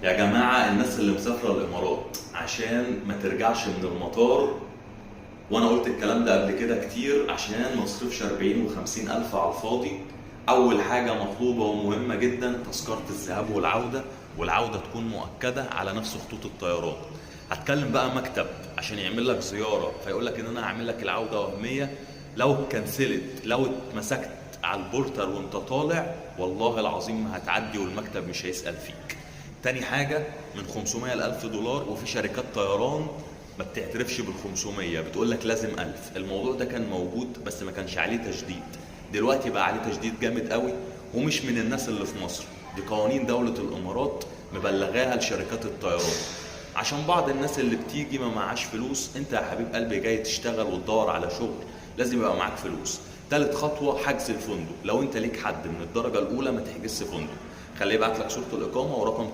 يا جماعة الناس اللي مسافرة الإمارات عشان ما ترجعش من المطار، وأنا قلت الكلام ده قبل كده كتير، عشان ما تصرفش 40 و50 ألف على الفاضي. أول حاجة مطلوبة ومهمة جدا تذكرة الذهاب والعودة، والعودة تكون مؤكدة على نفس خطوط الطيران. هتكلم بقى مكتب عشان يعمل لك زيارة فيقول لك إن أنا هعمل لك العودة وهمية. لو اتكنسلت، لو اتمسكت على البورتر وانت طالع، والله العظيم ما هتعدي والمكتب مش هيسأل فيك. تاني حاجة، من 500 ل 1000 دولار، وفي شركات طيران ما بتعترفش بال 500، بتقول لك لازم 1000. الموضوع ده كان موجود بس ما كانش عليه تشديد، دلوقتي بقى عليه تشديد جامد قوي. ومش من الناس اللي في مصر، دي قوانين دولة الإمارات مبلغاها لشركات الطيران. عشان بعض الناس اللي بتيجي ما معاش فلوس، انت يا حبيب قلبي جاي تشتغل وتدور على شغل، لازم يبقى معاك فلوس. تالت خطوة، حجز الفندق. لو انت ليك حد من الدرجة الأولى ما تحجزش فندق، خليه يبعت لك صورة الإقامة ورقم